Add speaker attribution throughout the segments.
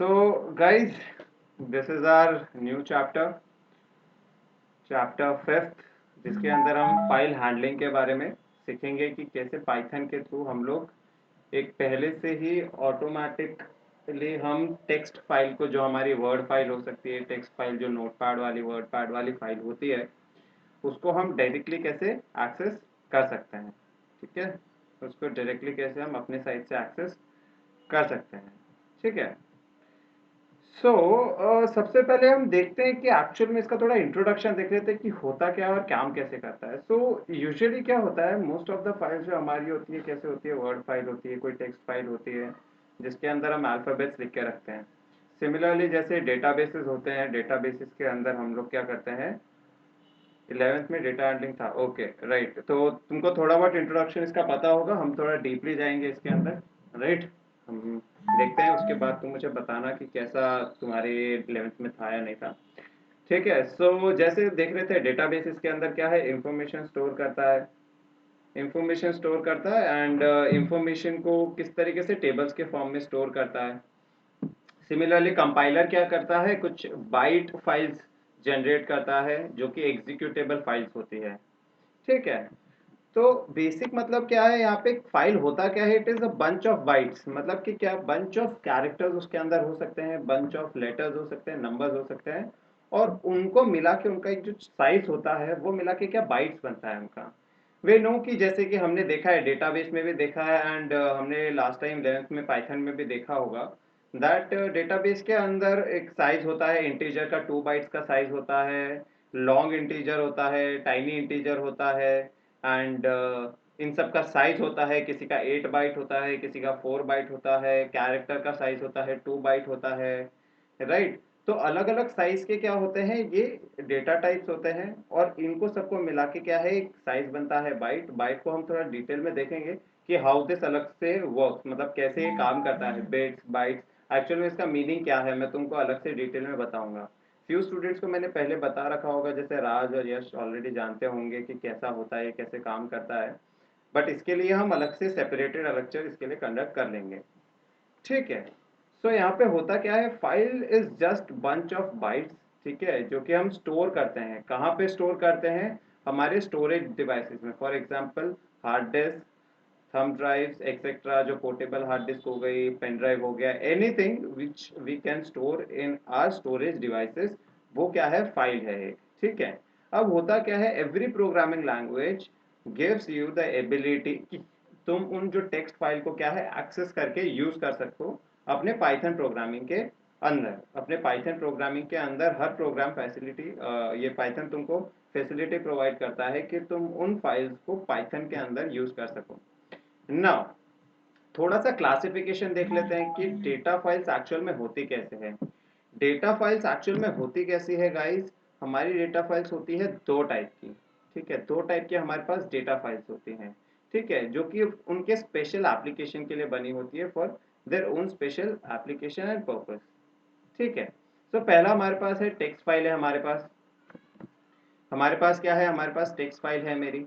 Speaker 1: So, guys, this is our new chapter fifth, जिसके अंदर हम फाइल हैंडलिंग के बारे में सीखेंगे कि कैसे पाइथन के थ्रू हम लोग एक पहले से ही ऑटोमेटिकली हम टेक्स्ट फाइल को, जो हमारी वर्ड फाइल हो सकती है, टेक्स्ट फाइल जो नोटपैड वाली वर्ड पैड वाली फाइल होती है, उसको हम डायरेक्टली कैसे एक्सेस कर सकते हैं। ठीक है, उसको डायरेक्टली कैसे हम अपने साइड से एक्सेस कर सकते हैं। ठीक है। सो सबसे पहले हम देखते हैं कि एक्चुअल में इसका थोड़ा इंट्रोडक्शन देख लेते हैं कि होता क्या है और काम कैसे करता है। सो यूजुअली क्या होता है, मोस्ट ऑफ द फाइल्स जो हमारी होती है कैसे होती है, वर्ड फाइल होती है, कोई टेक्स्ट फाइल होती है जिसके अंदर हम अल्फ़ाबेट्स लिख के रखते हैं। सिमिलरली जैसे डेटाबेसेस होते हैं, डेटाबेसेस के अंदर हम लोग क्या करते हैं, 11th में डेटा हैंडलिंग था, ओके राइट। तो तुमको थोड़ा बहुत इंट्रोडक्शन इसका पता होगा, हम थोड़ा डीपली जाएंगे इसके अंदर, राइट। हम देखते हैं, उसके बाद तुम मुझे बताना कि कैसा तुम्हारे 11th में था या नहीं था। ठीक है। सो जैसे देख रहे थे, डेटाबेस इसके अंदर क्या है, इंफॉर्मेशन स्टोर करता है, इंफॉर्मेशन स्टोर करता है एंड इंफॉर्मेशन को किस तरीके से टेबल्स के फॉर्म में स्टोर करता है। सिमिलरली कंपाइलर क्या करता है, कुछ बाइट फाइल्स जनरेट करता है जो कि एग्जीक्यूटेबल फाइल्स होती है। ठीक है। तो बेसिक मतलब क्या है, यहाँ पे फाइल होता क्या है, it is a bunch of bytes, मतलब कि क्या, बंच ऑफ कैरेक्टर्स उसके अंदर हो सकते हैं, बंच ऑफ लेटर्स हो सकते हैं, नंबर्स हो सकते हैं, और उनको मिला के उनका एक जो साइज होता है वो मिला के क्या बाइट्स बनता है उनका। वे नो कि जैसे कि हमने देखा है, डेटाबेस में भी देखा है एंड हमने लास्ट टाइम 11th में पाइथन में भी देखा होगा दैट डेटाबेस के अंदर एक साइज होता है, इंटीजर का 2 बाइट्स का साइज होता है, लॉन्ग इंटीजर होता है, टाइनी इंटीजर होता है एंड इन सब का साइज होता है, किसी का 8 बाइट होता है, किसी का 4 बाइट होता है, कैरेक्टर का साइज होता है 2 बाइट होता है, राइट। तो अलग अलग साइज के क्या होते हैं, ये डेटा टाइप्स होते हैं, और इनको सबको मिला के क्या है, एक साइज बनता है बाइट। बाइट को हम थोड़ा डिटेल में देखेंगे कि हाउ दिस अलग से वर्क, मतलब कैसे ये काम करता है, बिट्स बाइट्स एक्चुअल में इसका मीनिंग क्या है, मैं तुमको अलग से डिटेल में बताऊंगा। फ्यू स्टूडेंट्स को मैंने पहले बता रखा होगा, जैसे राज और यश ऑलरेडी जानते होंगे कि कैसा होता है, कैसे काम करता है, बट इसके लिए हम अलग से सेपरेटेड लेक्चर इसके लिए कंडक्ट कर लेंगे। ठीक है। सो यहाँ पे होता क्या है, file is just bunch of bytes, ठीक है, जो कि हम स्टोर करते हैं। कहाँ पे स्टोर करते हैं, हमारे स्टोरेज डिवाइसेस में, for example hard disk, thumb drives etcetera, जो पोर्टेबल हार्ड डिस्क हो गई, पेन ड्राइव हो गया, anything which we can store in our storage devices, वो क्या है, फाइल है एक। ठीक है। अब होता क्या है, every programming language gives you the ability कि तुम उन जो टेक्स्ट फाइल को क्या है, एक्सेस करके यूज कर सकते हो अपने पाइथन प्रोग्रामिंग के अंदर। अपने पाइथन प्रोग्रामिंग के अंदर हर प्रोग्राम फैसिलिटी, ये पाइथन तुमको फैसिलिटी प्रोवाइड करता है कि तुम उन फाइल्स को पाइथन के अंदर यूज कर सको। नाउ थोड़ा सा क्लासिफिकेशन देख लेते हैं कि डेटा फाइल्स एक्चुअल में होती कैसे हैं। डेटा फाइल्स एक्चुअल में होती कैसी है गाइस, हमारी डेटा फाइल्स होती है दो टाइप की। ठीक है, दो टाइप की हमारे पास डेटा फाइल्स होती हैं। ठीक है, जो कि उनके स्पेशल एप्लीकेशन के लिए बनी होती है, for their own special application and purpose. ठीक है। तो पहला हमारे पास है टेक्स्ट फाइल है, हमारे पास क्या है, हमारे पास टेक्स्ट फाइल है मेरी।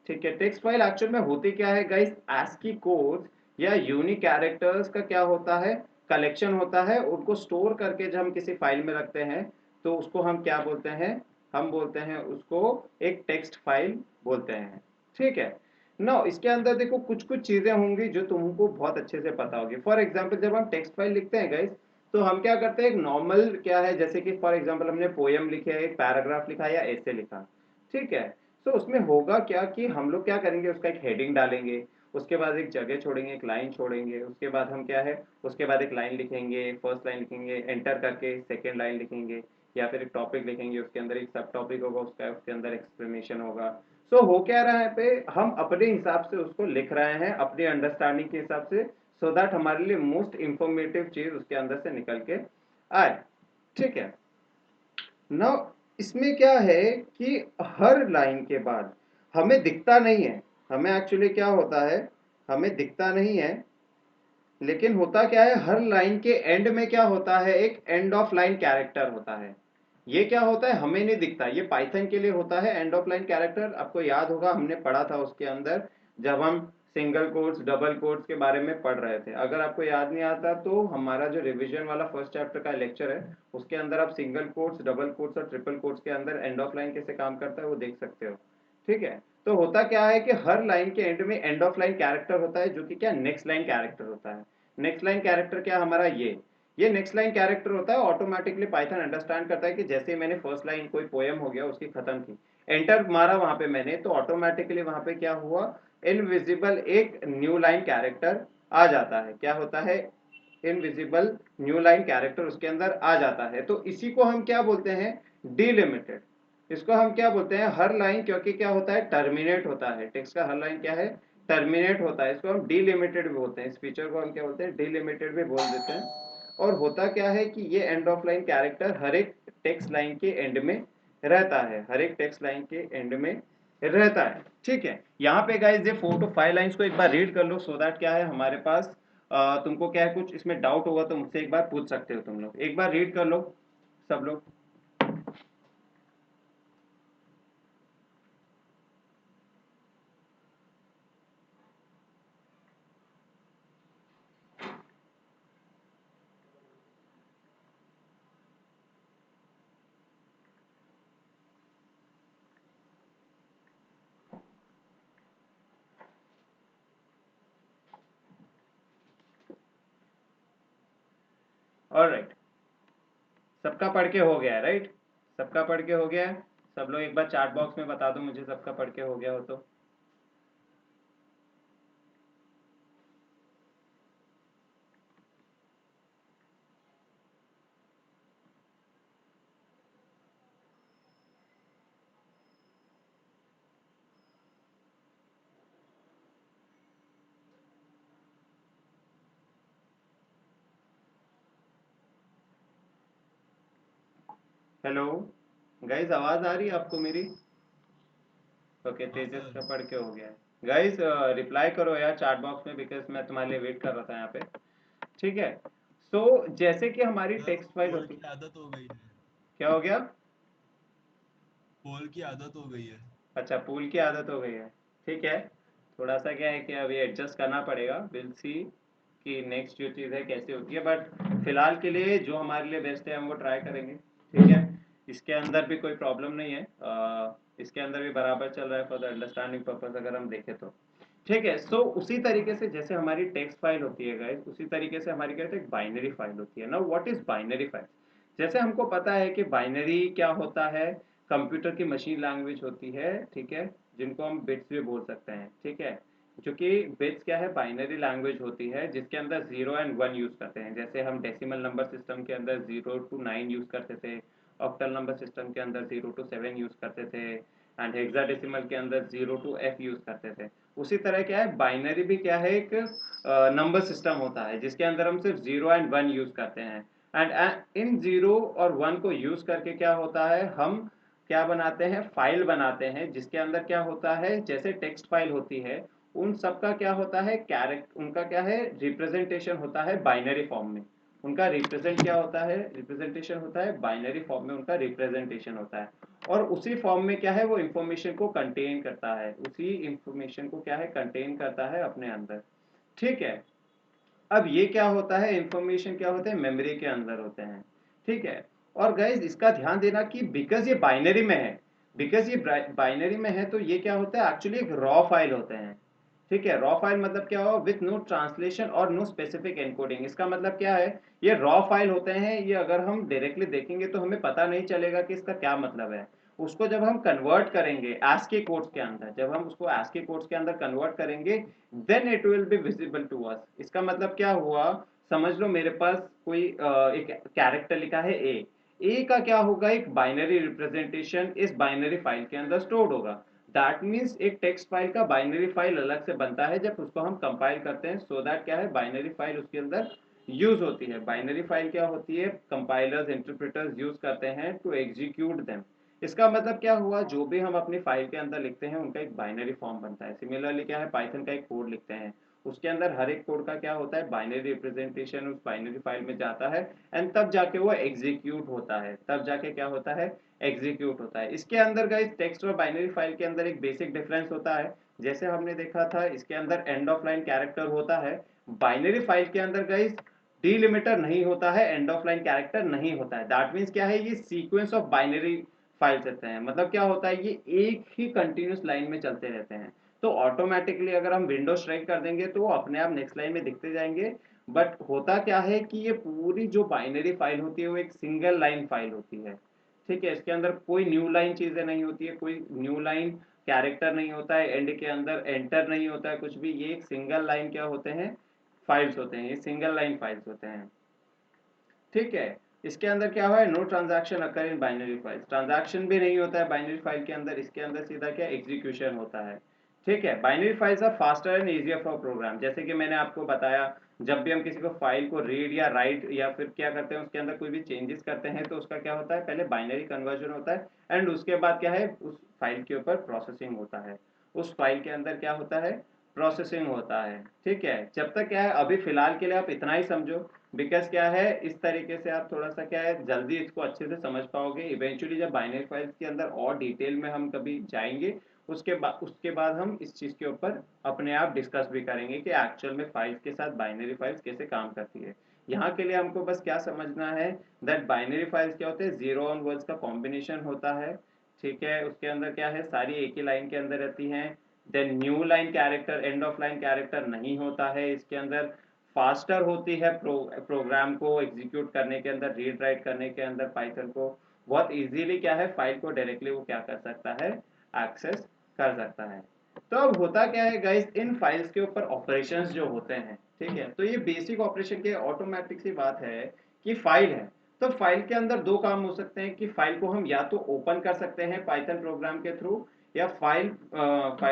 Speaker 1: ठीक है, टेक्स्ट फाइल एक्चुअल में होती क्या है गाइस, ASCII कोड या यूनिक कैरेक्टर्स का क्या होता है, कलेक्शन होता है। उनको स्टोर करके जब हम किसी फाइल में रखते हैं तो उसको हम क्या बोलते हैं, हम बोलते हैं उसको एक टेक्स्ट फाइल बोलते हैं। ठीक है। ना इसके अंदर देखो कुछ कुछ चीजें होंगी जो तुमको बहुत अच्छे से पता होगी। फॉर एग्जाम्पल जब हम टेक्स्ट फाइल लिखते हैं गाइस, तो हम क्या करते हैं, एक नॉर्मल क्या है, जैसे कि फॉर एग्जांपल हमने पोयम लिखा है, एक पैराग्राफ लिखा या ऐसे लिखा। ठीक है। तो उसमें होगा क्या कि हम लोग क्या करेंगे, उसका एक हेडिंग डालेंगे, उसके बाद एक जगह छोड़ेंगे, एक लाइन छोड़ेंगे, उसके बाद हम क्या है, उसके बाद एक लाइन लिखेंगे, फर्स्ट लाइन लिखेंगे, एंटर करके सेकेंड लाइन लिखेंगे, या फिर एक टॉपिक लिखेंगे, उसके अंदर एक सब टॉपिक होगा, उसका उसके अंदर एक्सप्लेनेशन होगा। सो हो क्या रहा है पे, हम अपने हिसाब से उसको लिख रहे हैं, अपनी अंडरस्टैंडिंग के हिसाब से, सो दैट हमारे लिए मोस्ट इंफॉर्मेटिव चीज उसके अंदर से निकल के आए। ठीक है। नाउ इसमें क्या है कि हर लाइन के बाद हमें दिखता नहीं है, हमें एक्चुअली क्या होता है, हमें दिखता नहीं है, लेकिन होता क्या है, हर लाइन के एंड में क्या होता है, एक एंड ऑफ लाइन कैरेक्टर होता है। ये क्या होता है, हमें नहीं दिखता, ये पाइथन के लिए होता है एंड ऑफ लाइन कैरेक्टर। आपको याद होगा हमने पढ़ा था उसके अंदर, जब हम सिंगल कोट्स डबल कोट्स के बारे में पढ़ रहे थे। अगर आपको याद नहीं आता तो हमारा जो रिवीजन वाला फर्स्ट चैप्टर का लेक्चर है उसके अंदर आप सिंगल कोट्स डबल कोट्स और ट्रिपल कोट्स के अंदर एंड ऑफ लाइन कैसे काम करता है वो देख सकते हो। ठीक है, तो होता क्या है कि हर लाइन के एंड में एंड ऑफ लाइन कैरेक्टर होता है जो कि क्या नेक्स्ट लाइन कैरेक्टर होता है। नेक्स्ट लाइन कैरेक्टर क्या हमारा ये नेक्स्ट लाइन कैरेक्टर होता है। ऑटोमेटिकली पाइथन अंडरस्टैंड करता है कि जैसे मैंने फर्स्ट लाइन कोई पोएम हो गया उसकी खत्म की, एंटर मारा वहां पे मैंने, तो ऑटोमेटिकली वहां पे क्या हुआ, इनविजिबल एक न्यू लाइन कैरेक्टर आ जाता है। क्या होता है, इनविजिबल न्यू लाइन कैरेक्टर उसके अंदर आ जाता है। तो इसी को हम क्या बोलते हैं, डिलिमिटेड। इसको हम क्या बोलते हैं, हर लाइन क्योंकि क्या होता है टर्मिनेट होता है, टेक्स्ट का हर लाइन क्या है टर्मिनेट होता है, इसको हम डिलिमिटेड भी बोलते हैं। इस फीचर को हम क्या बोलते हैं, डिलिमिटेड भी बोल देते हैं। और होता क्या है कि ये एंड ऑफ लाइन कैरेक्टर हर एक टेक्स्ट लाइन के एंड में रहता है, हर एक टेक्स्ट लाइन के एंड में रहता है। ठीक है, यहाँ पे गाइस ये 4 to 5 लाइंस को एक बार रीड कर लो, सो दैट क्या है हमारे पास तुमको क्या है कुछ इसमें डाउट होगा तो मुझसे एक बार पूछ सकते हो तुम लोग। एक बार रीड कर लो सब लोग। ऑलराइट, सबका पढ़ के हो गया है राइट, सबका पढ़ के हो गया है। सब लोग एक बार चैट बॉक्स में बता दो मुझे सबका पढ़ के हो गया हो तो। हेलो गाइस, आवाज आ रही है आपको मेरी? ओके,
Speaker 2: हाँ
Speaker 1: तेजस
Speaker 2: सर।
Speaker 1: का पढ़ के हो गया है। गाइस रिप्लाई करो यार चैट बॉक्स में, बिकॉज मैं तुम्हारे लिए वेट कर रहा था यहाँ पे। ठीक है, सो जैसे कि हमारी
Speaker 2: सर वो
Speaker 1: टेक्स्ट फाइल
Speaker 2: पोल
Speaker 1: होती,
Speaker 2: की आदत हो गई है।
Speaker 1: क्या हो गया?
Speaker 2: पोल की आदत हो गई है।
Speaker 1: अच्छा, पूल की आदत हो गई है। ठीक है, थोड़ा सा क्या है कि अभी एडजस्ट करना पड़ेगा, विल सी कि नेक्स्ट जो चीज़ है कैसे होती है, बट फिलहाल के लिए जो हमारे लिए बेस्ट है हम वो ट्राई करेंगे। ठीक है, इसके अंदर भी कोई प्रॉब्लम नहीं है, इसके अंदर भी बराबर चल रहा है फॉर द अंडरस्टैंडिंग पर्पज अगर हम देखें तो। ठीक है, सो उसी तरीके से जैसे हमारी टेक्स्ट फाइल होती है गाइस, उसी तरीके से हमारी क्या होती है एक बाइनरी फाइल होती है ना। What is binary file? जैसे हमको पता है कि बाइनरी क्या होता है, कंप्यूटर की मशीन लैंग्वेज होती है। ठीक है, जिनको हम बिट्स भी बोल सकते हैं। ठीक है, जो कि बिट्स क्या है बाइनरी लैंग्वेज होती है जिसके अंदर 0 and 1 यूज करते हैं। जैसे हम डेसिमल नंबर सिस्टम के अंदर 0 to 9 यूज करते थे, ऑक्टल नंबर सिस्टम के अंदर 0 to 7 यूज करते थे, एंड हेक्साडेसिमल के अंदर 0 to F यूज करते थे। उसी तरह क्या है बाइनरी भी क्या है एक नंबर सिस्टम होता है जिसके अंदर हम सिर्फ 0 and 1 यूज करते हैं। एंड इन 0 और 1 को यूज करके क्या होता है, हम क्या बनाते हैं, फाइल बनाते हैं जिसके अंदर क्या होता है जैसे टेक्स्ट फाइल होती है उन सब का क्या होता है कैरेक्टर, उनका क्या है रिप्रेजेंटेशन होता है बाइनरी फॉर्म में। उनका रिप्रेजेंट क्या होता है, रिप्रेजेंटेशन होता है बाइनरी फॉर्म में, उनका रिप्रेजेंटेशन होता है। और उसी फॉर्म में क्या है वो इंफॉर्मेशन को कंटेन करता है, उसी इंफॉर्मेशन को क्या है कंटेन करता है अपने अंदर। ठीक है, अब ये क्या होता है, इंफॉर्मेशन क्या होते हैं मेमोरी के अंदर होते हैं। ठीक है, और गाइज इसका ध्यान देना कि बिकॉज ये बाइनरी में है, बिकॉज ये बाइनरी में है तो ये क्या होता है एक्चुअली एक रॉ फाइल होते हैं। ठीक है, रॉ फाइल मतलब क्या हो, विथ नो ट्रांसलेशन और नो स्पेसिफिक एनकोडिंग। इसका मतलब क्या है, ये रॉ फाइल होते हैं, ये अगर हम डायरेक्टली देखेंगे तो हमें पता नहीं चलेगा कि इसका क्या मतलब है। उसको जब हम कन्वर्ट करेंगे ASCII कोड्स के अंदर, जब हम उसको ASCII कोड्स के अंदर कन्वर्ट करेंगे then it will be visible to us. इसका मतलब क्या हुआ, समझ लो मेरे पास कोई एक कैरेक्टर लिखा है ए का क्या होगा एक बाइनरी रिप्रेजेंटेशन इस बाइनरी फाइल के अंदर स्टोर्ड होगा। दैट मीन्स एक टेक्स्ट फाइल का बाइनरी फाइल अलग से बनता है जब उसको हम कंपाइल करते हैं, सो दैट क्या है बाइनरी फाइल उसके अंदर यूज होती है। बाइनरी फाइल क्या होती है, कंपाइलर्स इंटरप्रेटर्स यूज करते हैं टू एग्जीक्यूट देम। इसका मतलब क्या हुआ, जो भी हम अपनी फाइल के अंदर लिखते हैं उनका एक बाइनरी फॉर्म बनता है। सिमिलरली क्या है पाइथन का एक कोड लिखते हैं, उसके अंदर हर एक कोड का क्या होता है बाइनरी रिप्रेजेंटेशन उस बाइनरी फाइल में जाता है, एंड तब जाके वो एग्जीक्यूट होता है, तब जाके क्या होता है एग्जीक्यूट होता है। इसके अंदर गाइस टेक्स्ट और बाइनरी फाइल के अंदर एक बेसिक डिफरेंस होता है, जैसे हमने देखा था इसके अंदर एंड ऑफ लाइन कैरेक्टर होता है, बाइनरी फाइल के अंदर गाइस डिलिमिटर नहीं होता है, एंड ऑफ लाइन कैरेक्टर नहीं होता है। दैट मीन्स क्या है, ये सीक्वेंस ऑफ बाइनरी फाइल्स रहते हैं। मतलब क्या होता है, ये एक ही कंटिन्यूस लाइन में चलते रहते हैं। तो ऑटोमेटिकली अगर हम विंडो स्ट्राइक कर देंगे तो वो अपने आप नेक्स्ट लाइन में दिखते जाएंगे। बट होता क्या है कि ये पूरी जो बाइनरी फाइल होती है वो एक सिंगल लाइन फाइल होती है। ठीक है, इसके अंदर कोई न्यू लाइन चीजें नहीं होती है, कोई न्यू लाइन कैरेक्टर नहीं होता है, एंड के अंदर एंटर नहीं होता है कुछ भी। ये एक सिंगल लाइन क्या होते हैं, फाइल्स होते हैं, ये सिंगल लाइन फाइल्स होते हैं। ठीक है, इसके अंदर क्या हुआ है, no transaction occur in binary files, transaction भी नहीं होता है बाइनरी फाइल के अंदर। इसके अंदर सीधा क्या एग्जीक्यूशन होता है। ठीक है, binary files are faster and easier for program. जैसे कि मैंने आपको बताया, जब भी हम किसी को फाइल को रीड या राइट या फिर क्या करते हैं उसके अंदर कोई भी चेंजेस करते हैं तो उसका क्या होता है, पहले बाइनरी कन्वर्जन होता है एंड उसके बाद क्या है, उस फाइल के ऊपर प्रोसेसिंग होता है। उस फाइल के अंदर क्या होता है, प्रोसेसिंग होता है। ठीक है, जब तक क्या है, अभी फिलहाल के लिए आप इतना ही समझो, बिकॉज क्या है, इस तरीके से आप थोड़ा सा क्या है जल्दी इसको अच्छे से समझ पाओगे। इवेंचुअली जब बाइनरी फाइल्स के अंदर और डिटेल में हम कभी जाएंगे, उसके बाद हम इस चीज के ऊपर अपने आप डिस्कस भी करेंगे कि एक्चुअल में फाइल्स के साथ बाइनरी फाइल्स कैसे काम करती है। यहाँ के लिए हमको बस क्या समझना है, दैट बाइनरी फाइल्स क्या होते हैं, जीरो ऑन वर्ड्स का कॉम्बिनेशन होता है। ठीक है, उसके अंदर क्या है, सारी एक ही लाइन के अंदर रहती हैं। Then new line character, end of line character नहीं होता है इसके अंदर। फास्टर होती है प्रोग्राम को एग्जीक्यूट करने के अंदर, रीड राइट करने के अंदर पाइथन को बहुत इजीली क्या है, फाइल को डायरेक्टली वो क्या कर सकता है, एक्सेस कर सकता है। तो अब होता क्या है गाइस, इन फाइल्स के ऊपर ऑपरेशंस जो होते हैं, ठीक है, तो ये बेसिक ऑपरेशन के ऑटोमेटिक सी बात है कि फाइल है तो फाइल के अंदर दो काम हो सकते हैं कि फाइल को हम या तो ओपन कर सकते हैं पाइथन प्रोग्राम के थ्रू, या फाइल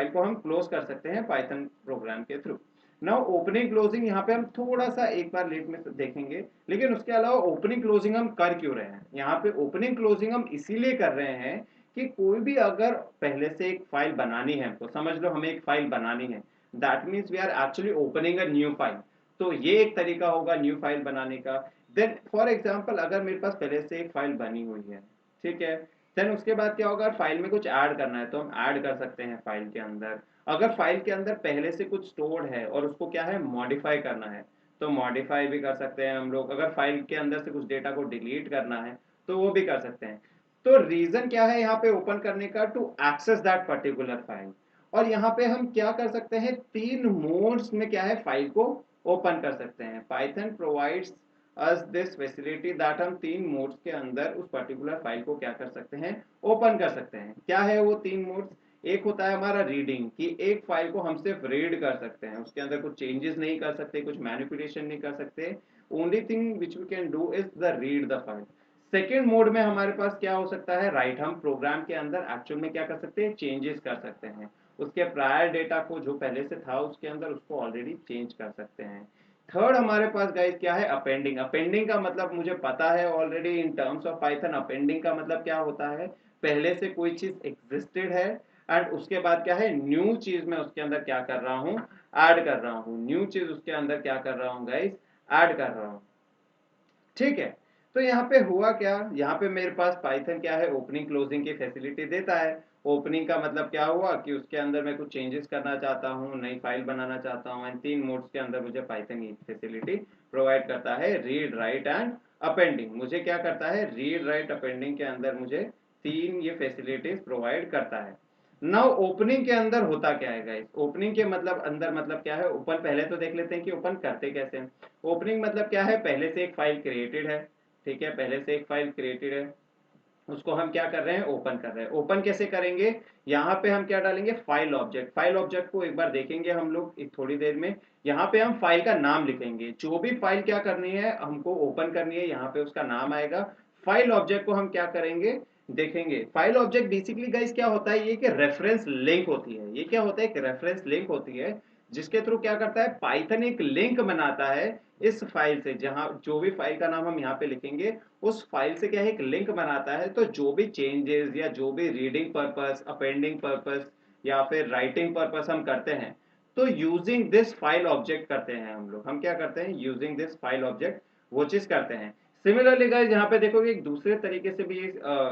Speaker 1: को हम क्लोज कर सकते हैं पाइथन प्रोग्राम के थ्रू। नाउ ओपनिंग क्लोजिंग यहाँ पे हम थोड़ा सा एक बार लेट में देखेंगे, लेकिन उसके अलावा ओपनिंग क्लोजिंग हम कर क्यों रहे हैं, यहाँ पे ओपनिंग क्लोजिंग हम इसीलिए कर रहे हैं कि कोई भी अगर पहले से एक फाइल बनानी है, तो समझ लो हमें एक फाइल बनानी है, that means we are actually opening a new file. तो ये एक तरीका होगा न्यू फाइल बनाने का। देन फॉर एग्जांपल अगर मेरे पास पहले से एक फाइल बनी हुई है, ठीक है, देन उसके बाद क्या होगा, फाइल में कुछ ऐड करना है तो हम ऐड कर सकते हैं फाइल के अंदर। अगर फाइल के अंदर पहले से कुछ स्टोर्ड है और उसको क्या है मॉडिफाई करना है, तो मॉडिफाई भी कर सकते हैं हम लोग। अगर फाइल के अंदर से कुछ डेटा को डिलीट करना है तो वो भी कर सकते हैं। तो रीजन क्या है यहाँ पे ओपन करने का, to access that particular file. और यहाँ पे हम क्या कर सकते हैं, तीन मोड्स में क्या है फाइल को ओपन कर सकते हैं। Python provides us this facility that हम तीन मोड्स के अंदर उस पर्टिकुलर फाइल को क्या कर सकते हैं, ओपन कर सकते हैं। क्या है वो तीन मोड्स, एक होता है हमारा रीडिंग, कि एक फाइल को हम सिर्फ रीड कर सकते हैं, उसके अंदर कुछ चेंजेस नहीं कर सकते, कुछ मैनिपुलेशन नहीं कर सकते। Only thing which we can do is the read the file. Second mode में हमारे पास क्या हो सकता है, राइट, हम प्रोग्राम के अंदर एक्चुअल में क्या कर सकते हैं, चेंजेस कर सकते हैं, उसके प्रायर डेटा को जो पहले से था उसके अंदर उसको ऑलरेडी चेंज कर सकते हैं। थर्ड हमारे पास गाइस क्या है, अपेंडिंग। अपेंडिंग का मतलब मुझे पता है already in terms of Python. Appending का मतलब क्या होता है, पहले से कोई चीज एग्जिस्टेड है एंड उसके बाद क्या है, न्यू चीज में उसके अंदर क्या कर रहा हूँ, ऐड कर रहा हूँ, न्यू चीज उसके अंदर क्या कर रहा हूँ गाइस, ऐड कर रहा हूँ। ठीक है, तो यहाँ पे हुआ क्या, यहाँ पे मेरे पास पाइथन क्या है, ओपनिंग क्लोजिंग की फैसिलिटी देता है। ओपनिंग का मतलब क्या हुआ कि उसके अंदर मैं कुछ चेंजेस करना चाहता हूँ, नई फाइल बनाना चाहता हूँ, एंड तीन मोड्स के अंदर मुझे पाइथन ये फैसिलिटी प्रोवाइड करता है, रीड राइट एंड अपेंडिंग। मुझे क्या करता है, रीड राइट अपेंडिंग के अंदर मुझे तीन ये फैसिलिटीज प्रोवाइड करता है। नाउ ओपनिंग के अंदर होता क्या है गाइस, ओपनिंग के मतलब अंदर मतलब क्या है, ओपन पहले तो देख लेते हैं कि ओपन करते कैसे हैं। ओपनिंग मतलब क्या है, पहले से एक फाइल क्रिएटेड है, ठीक है, पहले से एक फाइल क्रिएटेड है, उसको हम क्या कर रहे हैं, ओपन कर रहे हैं। ओपन कैसे करेंगे, यहाँ पे हम क्या डालेंगे, फाइल ऑब्जेक्ट। फाइल ऑब्जेक्ट को एक बार देखेंगे हम लोग एक थोड़ी देर में। यहाँ पे हम फाइल का नाम लिखेंगे, जो भी फाइल क्या करनी है हमको ओपन करनी है, यहाँ पे उसका नाम आएगा। फाइल ऑब्जेक्ट को हम क्या करेंगे, देखेंगे। फाइल ऑब्जेक्ट बेसिकली गाइस क्या होता है, ये कि रेफरेंस लिंक होती है। ये क्या होता है, एक रेफरेंस लिंक होती है, जिसके थ्रू क्या करता है, पाइथन एक लिंक बनाता है इस फाइल से, जहां जो भी फाइल का नाम हम यहाँ पे लिखेंगे उस फाइल से क्या है, एक लिंक बनाता है। तो जो भी चेंजेस या जो भी रीडिंग पर्पस, अपेंडिंग पर्पस या फिर राइटिंग पर्पस हम करते हैं, तो यूजिंग दिस फाइल ऑब्जेक्ट करते हैं हम लोग। हम क्या करते हैं, यूजिंग दिस फाइल ऑब्जेक्ट वो चीज करते हैं। सिमिलरली गाइस यहाँ पे देखोगे एक दूसरे तरीके से भी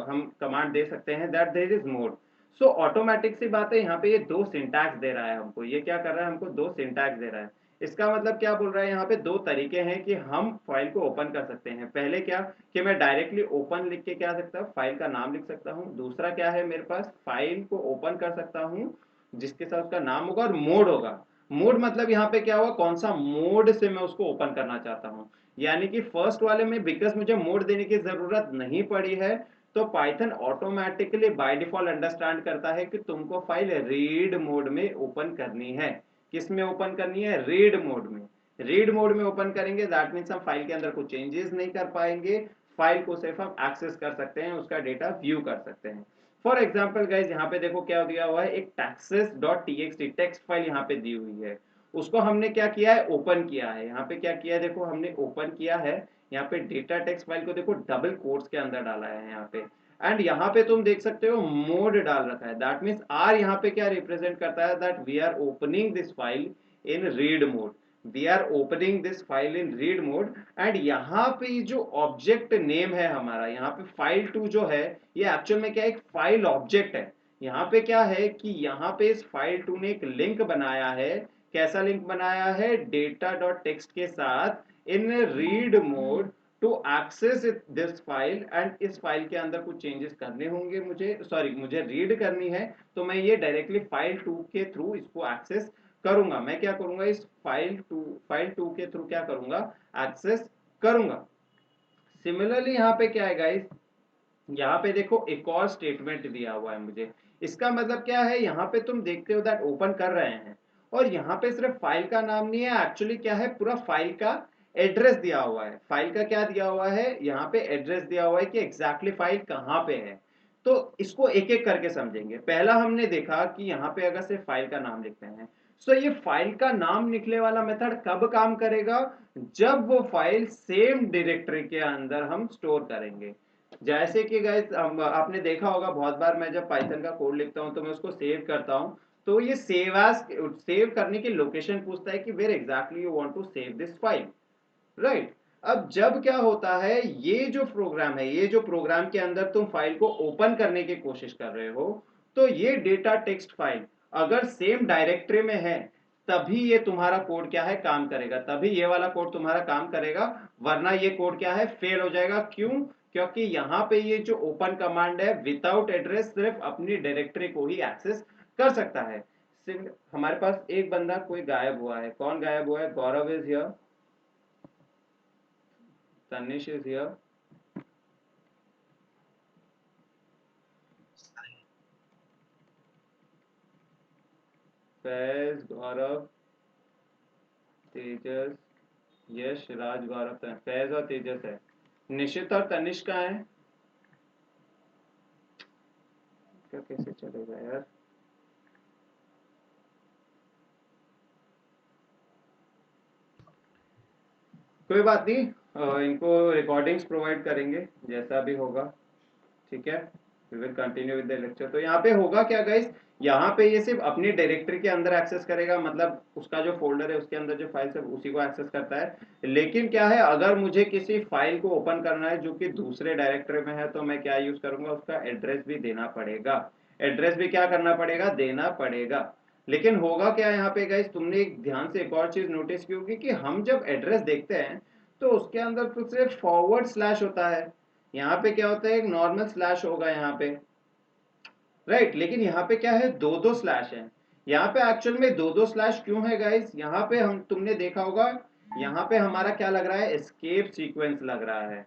Speaker 1: हम कमांड दे सकते हैं, that there is mode. So automatic सी बात है, यहाँ पे ये दो सिंटैक्स दे रहा है हमको, ये क्या कर रहा है, हमको दो सिंटैक्स दे रहा है। इसका मतलब क्या बोल रहा है, यहाँ पे दो तरीके हैं कि हम फाइल को ओपन कर सकते हैं। पहले क्या कि मैं डायरेक्टली ओपन लिख के क्या सकता हूँ, फाइल का नाम लिख सकता हूँ। दूसरा क्या है, मेरे पास फाइल को ओपन कर सकता हूँ जिसके साथ उसका नाम होगा और मोड होगा। मोड मतलब यहाँ पे क्या हुआ, कौन सा मोड से मैं उसको ओपन करना चाहता हूँ। यानी कि फर्स्ट वाले में बिकॉज मुझे मोड देने की जरूरत नहीं पड़ी है, तो Python automatically by default understand करता है कि तुमको फाइल रीड मोड में ओपन करनी है। किस में ओपन करनी है, रीड मोड में। रीड मोड में ओपन करेंगे, दैट मीन्स हम फाइल के अंदर कुछ चेंजेस नहीं कर पाएंगे, फाइल को सिर्फ हम एक्सेस कर सकते हैं, उसका डेटा व्यू कर सकते हैं। फॉर एग्जाम्पल गाइज, यहाँ पे देखो क्या दिया हुआ है, एक taxes.txt टेक्स्ट फाइल यहाँ पे दी हुई है। उसको हमने क्या किया है, ओपन किया है। यहाँ पे क्या किया है, देखो हमने ओपन किया है। यहाँ पे डेटा टेक्स्ट फाइल को देखो डबल कोट्स के अंदर डाला है यहाँ पे। एंड यहाँ पे तुम देख सकते हो मोड डाल रखा है, दैट मीन्स आर यहाँ पे क्या रिप्रेजेंट करता है, that we are opening this file in read mode. We are opening this file in read mode. And यहाँ पे जो ऑब्जेक्ट नेम है हमारा, यहाँ पे फाइल टू जो है, ये एक्चुअल में क्या एक फाइल ऑब्जेक्ट है। यहाँ पे क्या है कि यहाँ पे इस फाइल टू ने एक लिंक बनाया है। कैसा लिंक बनाया है, डेटा डॉट टेक्स्ट के साथ in read mode to access this file. And इस फाइल के अंदर कुछ चेंजेस करने होंगे, मुझे रीड करनी है, तो मैं ये डायरेक्टली फाइल टू के थ्रू इसको एक्सेस करूंगा। मैं क्या करूंगा, इस फाइल टू के थ्रू क्या करूंगा, एक्सेस करूंगा। सिमिलरली यहाँ पे क्या है गाइस, यहाँ पे देखो एक और स्टेटमेंट दिया हुआ है मुझे। इसका मतलब क्या है, यहाँ पे तुम देखते हो दैट ओपन कर रहे हैं, और यहाँ पे सिर्फ फाइल का नाम नहीं है, एक्चुअली क्या है, पूरा फाइल का एड्रेस दिया हुआ है। फाइल का क्या दिया हुआ है, यहाँ पे एड्रेस दिया हुआ है कि एग्जैक्टली फाइल कहाँ पे है। तो इसको एक एक करके समझेंगे। पहला हमने देखा कि यहाँ पे अगर सिर्फ फाइल का नाम लिखते हैं, सो ये फाइल का नाम निकले वाला मेथड कब काम करेगा, जब वो फाइल सेम डायरेक्टरी के अंदर हम स्टोर करेंगे। जैसे कि गाइस आपने देखा होगा बहुत बार, मैं जब पाइथन का कोड लिखता हूं तो मैं उसको सेव करता हूं, तो ये सेव करने की लोकेशन पूछता है कि where exactly you want to save this file, right. अब जब क्या होता है, ये जो प्रोग्राम है, ये जो प्रोग्राम के अंदर तुम फाइल को ओपन करने की कोशिश कर रहे हो, तो ये डेटा टेक्स्ट फाइल अगर सेम डायरेक्टरी में है, तभी ये तुम्हारा कोड क्या है, काम करेगा, तभी ये वाला कोड तुम्हारा काम करेगा। वरना ये कोड क्या है, फेल हो जाएगा। क्यों, क्योंकि यहाँ पे ये जो ओपन कमांड है विदाउट एड्रेस सिर्फ अपनी डायरेक्टरी को ही एक्सेस कर सकता है। हमारे पास एक बंदा कोई गायब हुआ है, कौन गायब हुआ है, Gaurav is here, Tanish is here. Faiz, Gaurav, Tejas, Yash, Raj, Gaurav, Faiz और तेजस है। निशित और तनिष कहाँ है, क्या कैसे चलेगा यार। कोई बात नहीं, इनको रिकॉर्डिंग्स प्रोवाइड करेंगे जैसा भी होगा, ठीक है। We will continue with the lecture. तो यहाँ पे होगा क्या गाइस, यहाँ पे ये सिर्फ अपनी डायरेक्टरी के अंदर एक्सेस करेगा, मतलब उसका जो फोल्डर है उसके अंदर जो फाइल है उसी को एक्सेस करता है। लेकिन क्या है, अगर मुझे किसी फाइल को ओपन करना है जो कि दूसरे डायरेक्टरी में है, तो मैं क्या यूज करूंगा, उसका एड्रेस भी देना पड़ेगा। एड्रेस भी क्या करना पड़ेगा, देना पड़ेगा। लेकिन होगा क्या यहाँ पे गाइस, तुमने एक ध्यान से एक और चीज नोटिस की होगी कि हम जब एड्रेस देखते हैं तो उसके अंदर तो सिर्फ फॉरवर्ड स्लैश होता है। यहाँ पे क्या होता है, एक नॉर्मल स्लैश होगा यहाँ पे, राइट। लेकिन यहाँ पे क्या है, दो दो स्लैश है। यहाँ पे एक्चुअल में दो दो स्लैश क्यों है गाइस, यहाँ पे हम तुमने देखा होगा, यहाँ पे हमारा क्या लग रहा है, एस्केप सीक्वेंस लग रहा है।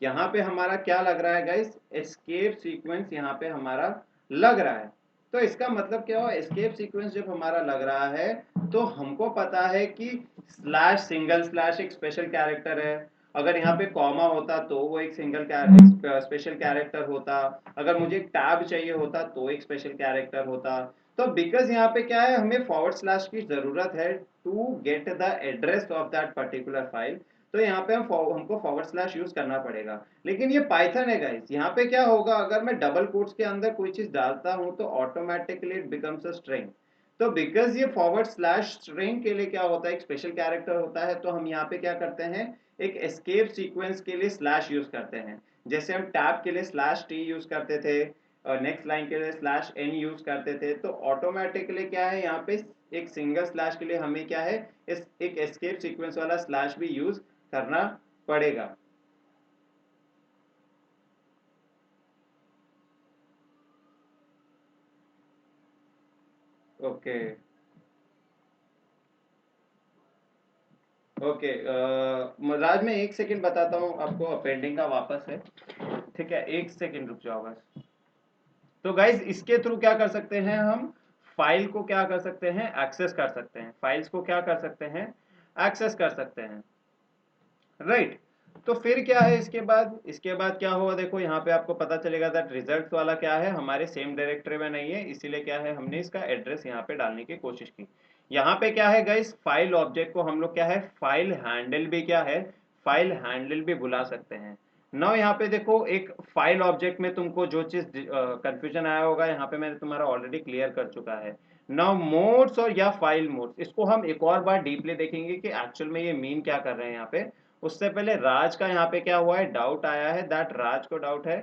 Speaker 1: यहाँ पे हमारा क्या लग रहा है गाइस, एस्केप सीक्वेंस यहाँ पे हमारा लग रहा है। तो इसका मतलब क्या हुआ, एस्केप सीक्वेंस जब हमारा लग रहा है, तो हमको पता है कि स्लैश, सिंगल स्लैश एक स्पेशल कैरेक्टर है। अगर यहाँ पे कॉमा होता तो वो एक स्पेशल कैरेक्टर होता। अगर मुझे एक टैब चाहिए होता तो एक स्पेशल कैरेक्टर होता। तो बिकॉज यहाँ पे क्या है, हमें फॉरवर्ड स्लैश की जरूरत है to get the address of that particular file, तो यहाँ पे हमको फॉरवर्ड स्लैश यूज करना पड़ेगा। लेकिन ये पाइथन है गाइस, यहाँ पे क्या होगा, अगर मैं डबल कोट्स के अंदर कोई चीज डालता हूँ तो automatically it becomes a string. तो बिकॉज ये फॉरवर्ड स्लैश स्ट्रिंग के लिए क्या होता है, एक स्पेशल कैरेक्टर होता है, तो हम यहाँ पे क्या करते हैं, एक एस्केप सीक्वेंस के लिए स्लैश यूज करते हैं। जैसे हम टैब के लिए स्लैश टी यूज करते थे, नेक्स्ट लाइन के लिए स्लैश एन यूज करते थे, तो ऑटोमेटिकली क्या है यहाँ पे एक सिंगल स्लैश के लिए हमें क्या है इस एक एस्केप सीक्वेंस वाला स्लैश भी यूज करना पड़ेगा। ओके ओके राज मैं एक सेकंड बताता हूँ आपको, अपेंडिंग का वापस है, ठीक है, एक सेकंड रुक जाओ बस। तो गाइज इसके थ्रू क्या कर सकते हैं हम, फाइल को क्या कर सकते हैं, एक्सेस कर सकते हैं, फाइल्स को क्या कर सकते हैं, एक्सेस कर सकते हैं, राइट। तो फिर क्या है इसके बाद क्या हुआ, देखो यहाँ पे आपको पता चलेगा दैट रिजल्ट वाला क्या है हमारे सेम डायरेक्टरी में नहीं है, इसीलिए क्या है हमने इसका एड्रेस यहाँ पे डालने की कोशिश की। यहाँ पे क्या है गाइस, फाइल ऑब्जेक्ट को हम लोग क्या है फाइल हैंडल भी क्या है, फाइल हैंडल भी बुला सकते हैं। नाउ यहाँ पे देखो एक फाइल ऑब्जेक्ट में तुमको जो चीज कंफ्यूजन आया होगा यहाँ पे मैंने तुम्हारा ऑलरेडी क्लियर कर चुका है। नाउ मोड्स और या फाइल मोड्स, इसको हम एक और बार डीपली देखेंगे कि एक्चुअल में ये मीन क्या कर रहे हैं यहाँ पे। उससे पहले राज का यहाँ पे क्या हुआ है, डाउट आया है, दैट राज को डाउट है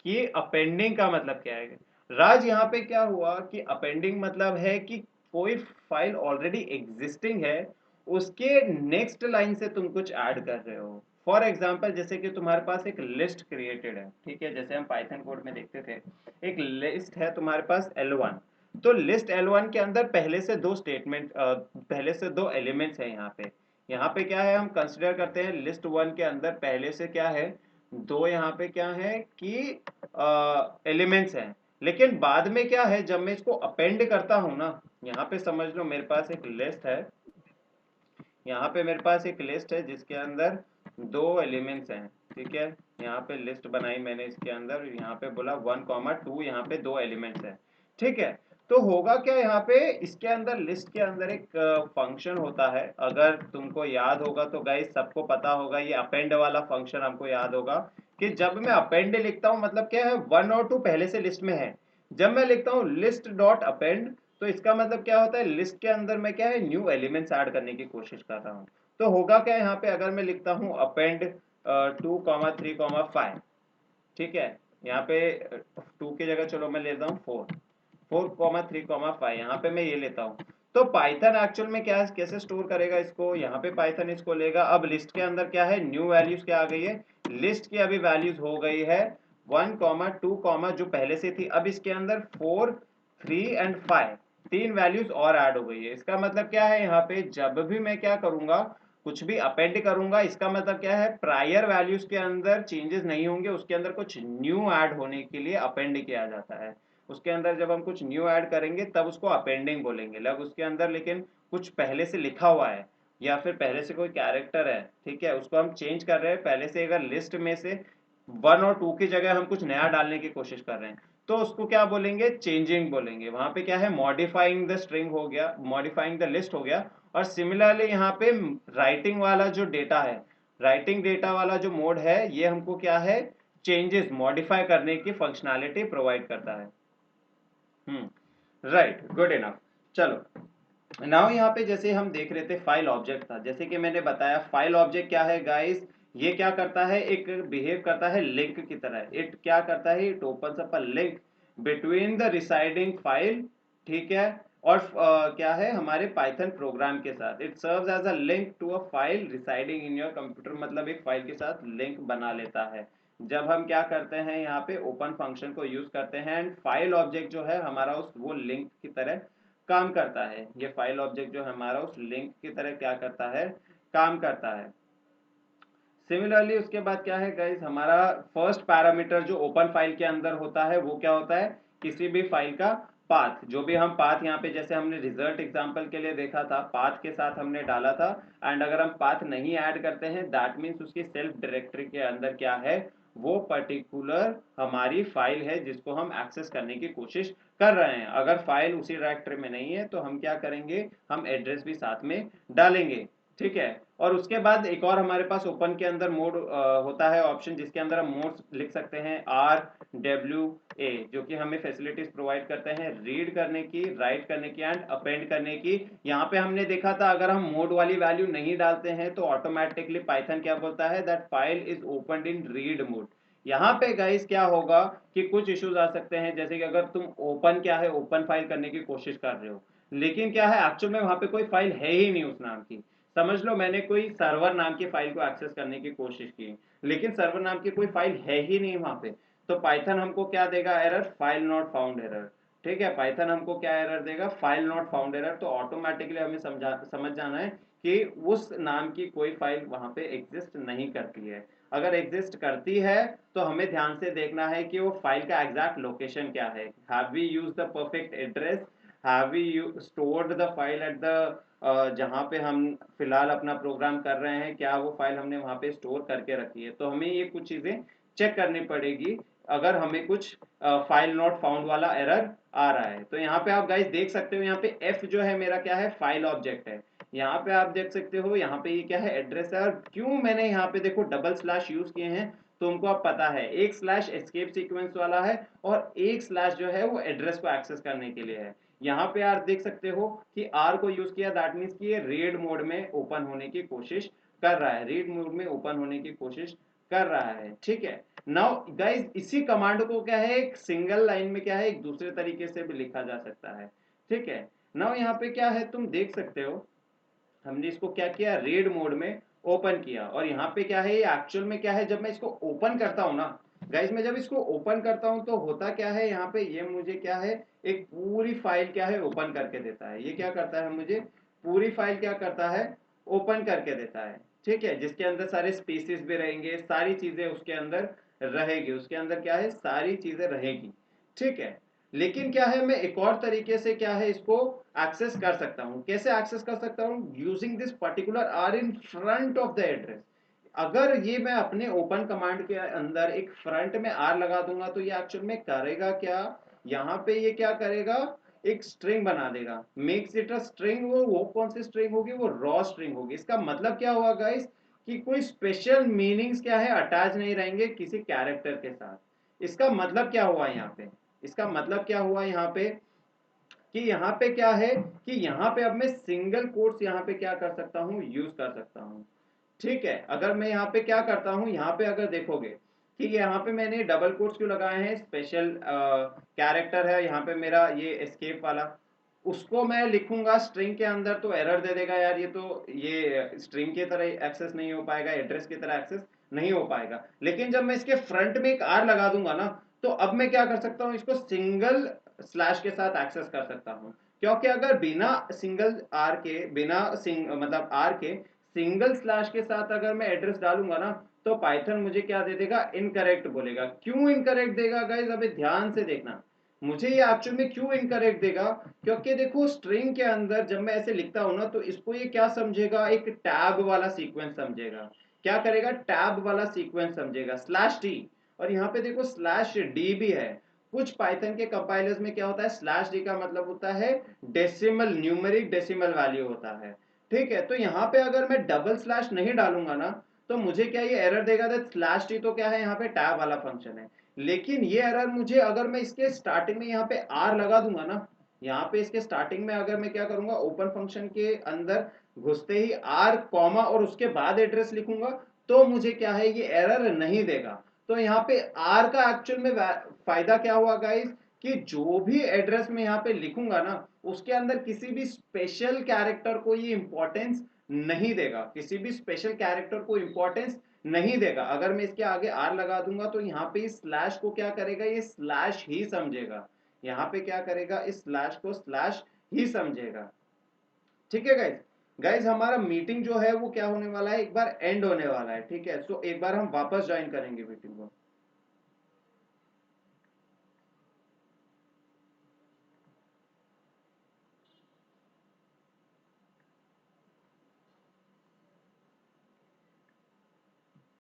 Speaker 1: कि अपेंडिंग का मतलब क्या है। राज यहाँ पे क्या हुआ कि अपेंडिंग मतलब है कि कोई फाइल ऑलरेडी एग्जिस्टिंग है, उसके नेक्स्ट लाइन से तुम कुछ ऐड कर रहे हो। फॉर एग्जाम्पल जैसे कि तुम्हारे पास एक लिस्ट क्रिएटेड है, ठीक है, जैसे हम पाइथन कोड में देखते थे, एक लिस्ट है तुम्हारे पास L1, तो लिस्ट L1 के अंदर पहले से दो स्टेटमेंट पहले से दो एलिमेंट्स है यहाँ पे क्या है हम कंसिडर करते हैं लिस्ट वन के अंदर पहले से क्या है दो, यहाँ पे क्या है कि एलिमेंट्स हैं, लेकिन बाद में क्या है जब मैं इसको अपेंड करता हूं ना, यहाँ पे समझ लो मेरे पास एक लिस्ट है, यहाँ पे मेरे पास एक लिस्ट है जिसके अंदर दो एलिमेंट्स हैं, ठीक है, यहाँ पे लिस्ट बनाई मैंने, इसके अंदर यहाँ पे बोला 1, 2, यहाँ पे दो एलिमेंट्स हैं, ठीक है। तो होगा क्या यहाँ पे, इसके अंदर लिस्ट के अंदर एक फंक्शन होता है, अगर तुमको याद होगा तो गाइस सबको पता होगा, ये अपेंड वाला फंक्शन हमको याद होगा कि जब मैं अपेंड लिखता हूँ मतलब क्या है 1 और 2 पहले से लिस्ट में है, जब मैं लिखता हूँ लिस्ट डॉट अपेंड तो इसका मतलब क्या होता है लिस्ट के अंदर मैं क्या है न्यू एलिमेंट्स ऐड करने की कोशिश कर रहा हूँ। तो होगा क्या यहाँ पे अगर मैं लिखता हूँ अपेंड 2, 3, 5, ठीक है, यहाँ पे 2 की जगह चलो मैं लेता हूँ 4, 3, 5, यहाँ पे मैं ये लेता हूँ, तो पाइथन एक्चुअल में क्या कैसे स्टोर करेगा इसको, यहाँ पे पाइथन इसको लेगा, अब लिस्ट के अंदर क्या है न्यू वैल्यूज क्या आ गई है, लिस्ट की अभी वैल्यूज हो गई है 1, 2, जो पहले से थी, अब इसके अंदर 4, 3 एंड 5 तीन वैल्यूज और ऐड हो गई है। इसका मतलब क्या है यहाँ पे जब भी मैं क्या करूंगा कुछ भी अपेंड करूंगा, इसका मतलब क्या है प्रायर वैल्यूज के अंदर चेंजेस नहीं होंगे, उसके अंदर कुछ न्यू ऐड होने के लिए अपेंड किया जाता है। उसके अंदर जब हम कुछ न्यू ऐड करेंगे तब उसको अपेंडिंग बोलेंगे, लग उसके अंदर लेकिन कुछ पहले से लिखा हुआ है या फिर पहले से कोई कैरेक्टर है, ठीक है, उसको हम चेंज कर रहे हैं, पहले से अगर लिस्ट में से 1 और 2 की जगह हम कुछ नया डालने की कोशिश कर रहे हैं तो उसको क्या बोलेंगे, चेंजिंग बोलेंगे। वहां पे क्या है मॉडिफाइंग द स्ट्रिंग हो गया, मॉडिफाइंग द लिस्ट हो गया। और सिमिलरली यहाँ पे राइटिंग वाला जो डेटा है, राइटिंग डेटा वाला जो मोड है, ये हमको क्या है चेंजेस मॉडिफाई करने की फंक्शनैलिटी प्रोवाइड करता है। Right, good enough. चलो नाउ यहाँ पे जैसे हम देख रहे थे फाइल ऑब्जेक्ट था, जैसे कि मैंने बताया फाइल ऑब्जेक्ट क्या है गाइस, ये क्या करता है एक बिहेव करता है लिंक की तरह, इट क्या करता है it opens up a link between the residing file, ठीक है, और क्या है हमारे पाइथन प्रोग्राम के साथ, it serves as a link to a file residing in your computer, मतलब एक फाइल के साथ लिंक बना लेता है जब हम क्या करते हैं यहाँ पे ओपन फंक्शन को यूज करते हैं, एंड फाइल ऑब्जेक्ट जो है हमारा उस वो लिंक की तरह काम करता है, ये फाइल ऑब्जेक्ट जो है हमारा उस लिंक की तरह क्या करता है, काम करता है। सिमिलरली उसके बाद क्या है गाइस, हमारा फर्स्ट पैरामीटर जो ओपन फाइल के अंदर होता है वो क्या होता है, किसी भी फाइल का पाथ, जो भी हम पाथ यहाँ पे जैसे हमने रिजल्ट एग्जांपल के लिए देखा था पाथ के साथ हमने डाला था, एंड अगर हम पाथ नहीं ऐड करते हैं दैट मीन्स उसकी सेल्फ डायरेक्टरी के अंदर क्या है वो पर्टिकुलर हमारी फाइल है जिसको हम एक्सेस करने की कोशिश कर रहे हैं। अगर फाइल उसी डायरेक्टरी में नहीं है तो हम क्या करेंगे, हम एड्रेस भी साथ में डालेंगे, ठीक है। और उसके बाद एक और हमारे पास ओपन के अंदर मोड होता है ऑप्शन, जिसके अंदर हम मोड्स लिख सकते हैं RWA, जो कि हमें फैसिलिटीज प्रोवाइड करते हैं रीड करने की, राइट करने की एंड अपेंड करने की। यहाँ पे हमने देखा था अगर हम मोड वाली वैल्यू नहीं डालते हैं तो ऑटोमेटिकली पाइथन क्या बोलता है that file is opened in read mode, यहाँ पे गाइस क्या होगा कि कुछ इश्यूज आ सकते हैं, जैसे कि अगर तुम ओपन क्या है ओपन फाइल करने की कोशिश कर रहे हो, लेकिन क्या है एक्चुअल में वहां पे कोई फाइल है ही नहीं उस नाम की। समझ लो मैंने कोई सर्वर नाम की फाइल को एक्सेस करने की कोशिश की, लेकिन सर्वर नाम की कोई फाइल है ही नहीं वहां पे। तो पाइथन हमको क्या देगा, error, file not found error. ठीक है, पाइथन हमको क्या एरर देगा, फाइल नॉट फाउंड एरर। तो ऑटोमेटिकली हमें समझ जाना है कि उस नाम की कोई फाइल वहां पे एग्जिस्ट नहीं करती है। अगर एग्जिस्ट करती है तो हमें ध्यान से देखना है कि वो फाइल का एग्जैक्ट लोकेशन क्या है। Have we use the perfect address, have we stored the file at the जहाँ पे हम फिलहाल अपना प्रोग्राम कर रहे हैं, क्या वो फाइल हमने वहाँ पे स्टोर करके रखी है। तो हमें ये कुछ चीज़ें चेक करनी पड़ेगी अगर हमें कुछ फाइल नॉट फाउंड वाला एरर आ रहा है। तो यहाँ पे आप गाइस देख सकते हो, यहाँ पे एफ जो है मेरा क्या है, फाइल ऑब्जेक्ट है। यहाँ पे आप देख सकते हो, यहाँ पे ये क्या है, एड्रेस है। और क्यों मैंने यहाँ पे देखो डबल स्लैश यूज किए हैं, तुमको अब पता है, एक स्लैश एस्केप सीक्वेंस वाला है और एक स्लैश जो है वो एड्रेस को एक्सेस करने के लिए है। यहाँ पे आप देख सकते हो कि आर को यूज किया, दैट मीन्स कि ये रीड मोड में ओपन होने की कोशिश कर रहा है, रीड मोड में ओपन होने की कोशिश कर रहा है। ठीक है, नाउ गाइस इसी कमांड को क्या है, एक सिंगल लाइन में क्या है, एक दूसरे तरीके से भी लिखा जा सकता है। ठीक है, नाउ यहाँ पे क्या है, तुम देख सकते हो हमने इसको क्या किया, रीड मोड में ओपन किया। और यहाँ पे क्या है, ये एक्चुअल में क्या है, जब मैं इसको ओपन करता हूँ ना गाइस, मैं जब इसको ओपन करता हूँ तो होता क्या है, यहाँ पे ये मुझे क्या है, एक पूरी फाइल क्या है ओपन करके देता है। ये क्या करता है, मुझे पूरी फाइल क्या करता है, ओपन करके देता है। ठीक है, जिसके अंदर सारे स्पीसीज भी रहेंगे, सारी चीजें उसके अंदर रहेगी, उसके अंदर क्या है, सारी चीजें रहेगी। ठीक है, लेकिन क्या है, मैं एक और तरीके से क्या है इसको एक्सेस कर सकता हूं। कैसे एक्सेस कर सकता हूं, using this particular r in front of the address. अगर ये मैं अपने ओपन कमांड के अंदर एक फ्रंट में आर लगा दूंगा तो ये एक्चुअल में करेगा क्या, यहाँ पे ये क्या करेगा, एक स्ट्रिंग बना देगा, मेक्स इट अ स्ट्रिंग। वो कौन सी स्ट्रिंग होगी, वो रॉ स्ट्रिंग होगी। इसका मतलब क्या हुआ गाइस, कि कोई स्पेशल मीनिंग्स क्या है अटैच नहीं रहेंगे किसी कैरेक्टर के साथ। इसका मतलब क्या हुआ यहाँ पे, इसका मतलब क्या हुआ यहाँ पे, कि यहाँ पे क्या है, कि यहाँ पे अब मैं सिंगल कोट्स यहाँ पे क्या कर सकता हूँ, यूज कर सकता हूँ। ठीक है, अगर मैं यहाँ पे क्या करता हूँ, यहाँ पे अगर देखोगे कि यहाँ पे मैंने डबल कोट्स क्यों लगाए हैं, स्पेशल कैरेक्टर है यहाँ पे मेरा ये एस्केप वाला, उसको मैं लिखूंगा स्ट्रिंग के अंदर तो एरर दे देगा यार, ये स्ट्रिंग की तरह एक्सेस नहीं हो पाएगा, एड्रेस की तरह एक्सेस नहीं हो पाएगा। लेकिन जब मैं इसके फ्रंट में एक आर लगा दूंगा ना, तो अब मैं क्या कर सकता हूँ, इसको सिंगल स्लैश के साथ एक्सेस कर सकता हूँ। क्योंकि अगर बिना सिंगल आर के, मतलब आर के सिंगल स्लैश के साथ अगर मैं एड्रेस डालूंगा ना, तो पाइथन मुझे क्या दे देगा, इनकरेक्ट बोलेगा। क्यों इनकरेक्ट देगा गाइस, अभी ध्यान से देखना, मुझे ये एक्चुअल में क्यों इनकरेक्ट देगा, क्योंकि देखो स्ट्रिंग के अंदर जब मैं ऐसे लिखता हूं ना, तो इसको ये क्या समझेगा, एक टैब वाला सीक्वेंस समझेगा। क्या करेगा, टैब वाला सीक्वेंस समझेगा, स्लैश टी। और यहाँ पे देखो स्लैश डी भी है। कुछ पाइथन के कंपाइलर्स में क्या होता है, स्लैश डी का मतलब होता है डेसिमल, न्यूमेरिक डेसिमल वैल्यू होता है। ठीक है, तो यहाँ पे अगर मैं डबल स्लैश नहीं डालूंगा ना, तो मुझे क्या ये एरर देगा, स्लैश टी तो क्या है, यहाँ पे टैब वाला फंक्शन है। लेकिन ये एरर मुझे, अगर मैं इसके स्टार्टिंग में यहाँ पे आर लगा दूंगा ना, यहाँ पे इसके स्टार्टिंग में अगर मैं क्या करूंगा, ओपन फंक्शन के अंदर घुसते ही आर कॉमा और उसके बाद एड्रेस लिखूंगा, तो मुझे क्या है, ये एरर नहीं देगा। तो यहाँ पे आर का एक्चुअल में फायदा क्या हुआ गाइस, कि जो भी एड्रेस में यहाँ पे लिखूंगा ना, उसके अंदर किसी भी स्पेशल कैरेक्टर को ये इंपॉर्टेंस नहीं देगा, किसी भी स्पेशल कैरेक्टर को इंपॉर्टेंस नहीं देगा। अगर मैं इसके आगे आर लगा दूंगा तो यहाँ पे इस स्लैश को क्या करेगा, ये स्लैश ही समझेगा। यहाँ पे क्या करेगा, इस स्लैश को स्लैश ही समझेगा। ठीक है गाइज, गाइज हमारा मीटिंग जो है वो क्या होने वाला है, एक बार एंड होने वाला है। ठीक है, सो एक बार हम वापस ज्वाइन करेंगे मीटिंग को।